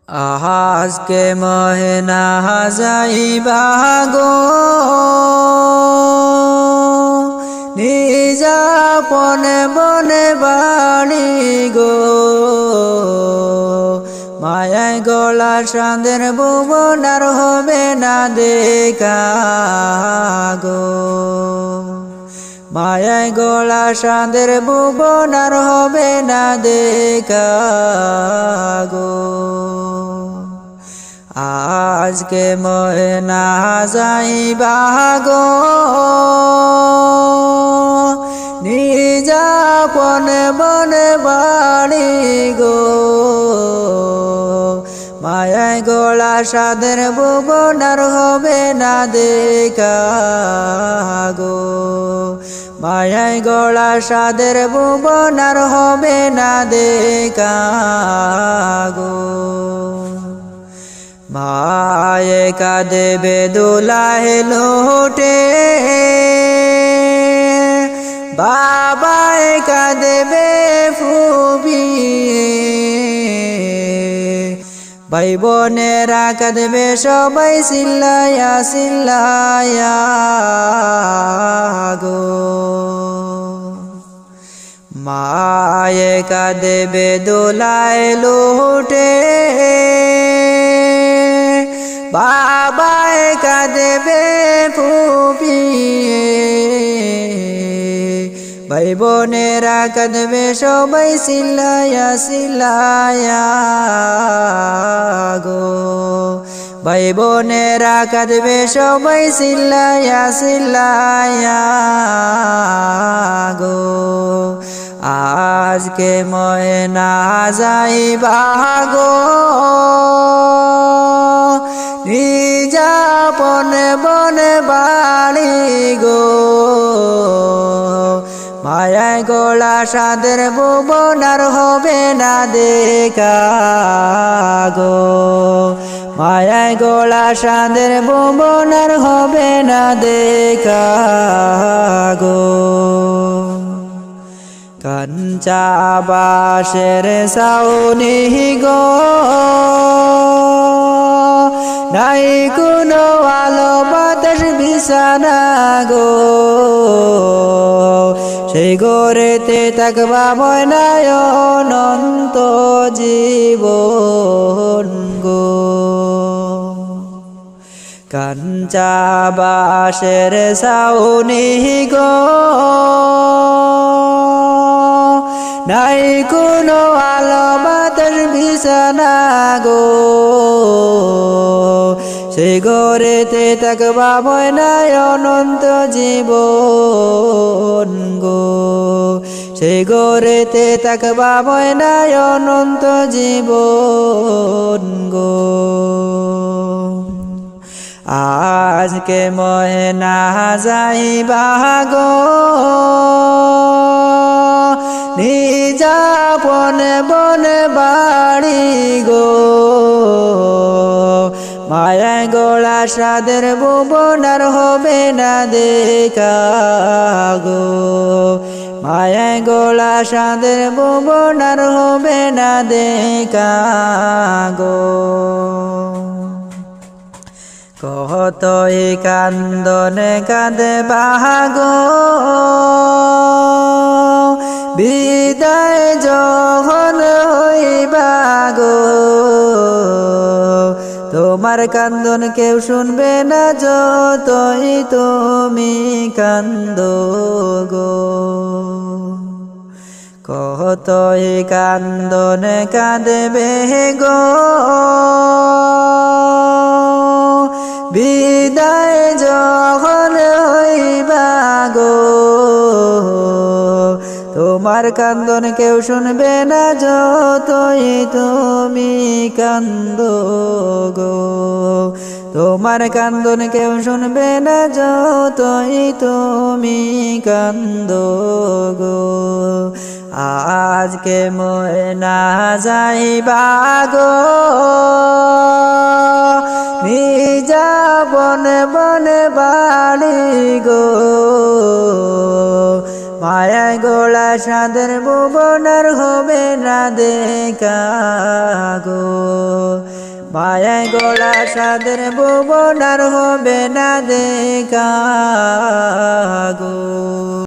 আজকে মহেনা যাইবা গো নিজা পনে বনে বাড়ি গো মায়ায় গলা সাঁদের ভুবন আর হবে না দেখা গো মায়ায় গলা সাঁদের ভুবন আর হবে না দেখা গো আজকে মহেনা যাইবা গো নিজা পনে বনে বাড়ি গো মায়ায় গলা সাঁদের ভুবন আর হবে না দেখা গো মায়ায় গলা সাঁদের ভুবন আর হবে না দেখা গো মায়ে কাঁদেবে দোলায় লোটে বাবায় কাঁদেবে ফুবিয়ে ভাই বোনেরা কাঁদবে সবাই চিল্লায়া চিল্লায়া গো মায়ে কাঁদেবে দোলায় লোটে বাবায় কাঁদেবে ফুপিয়ে ভাই বোনেরা কাঁদবে সবাই চিল্লায়া চিল্লায়া গো ভাই বোনেরা কাঁদবে সবাই চিল্লায়া চিল্লায়া গো আজকে মহেনা যাইবা গো নিজা পনে বনে বাড়ি গো মায়ায় গলা সাঁদের ভুবন আর হবে না দেখা গো মায়ায় গলা সাঁদের ভুবন আর হবে না দেখা গো কাঞ্চা বাঁশের ছাউনি গো নাই কোনো আলো বাতাস বিছানা গো সেই ঘরেতে থাকবা ময়নায় অনন্ত জীবন গো কাঞ্চা বাঁশের ছাউনি গো নাই কোনো আলো বাতাস বিছানা গো সেই ঘরেতে থাকবা ময়নায় অনন্ত জীবন গো সেই ঘরেতে থাকবা ময়নায় অনন্ত জীবন গো আজকে মহেনা যাইবা গো নিজা পনে বনে বাড়ি গো মায়ায় গলা সাঁদের ভুবন আর হবে না দেখা গো মায়ায় গলা সাঁদের ভুবন আর হবে না দেখা গো কতই কান্দনে কাঁদবা গো বিদায় যখন হইবা গো তোমার কান্দন কেউ শুনবে না যতই তুমি কান্দো গো কতই কান্দনে কাঁদবে গো বিদায় যখন হইবা গো তোমার কান্দন কেউ শুনবে না যতই তুমি কান্দো গো তোমার কান্দন কেউ শুনবে না যতই তুমি কান্দো গো আজকে মহেনা যাইবা গো নিজা বনে বনে বাড়ি গো মায়ায় গলা সাঁদের ভুবন আর হবে না দেখা গো। মায়ায় গোলা সাদের ভুবন আর হবে না দেখা গো।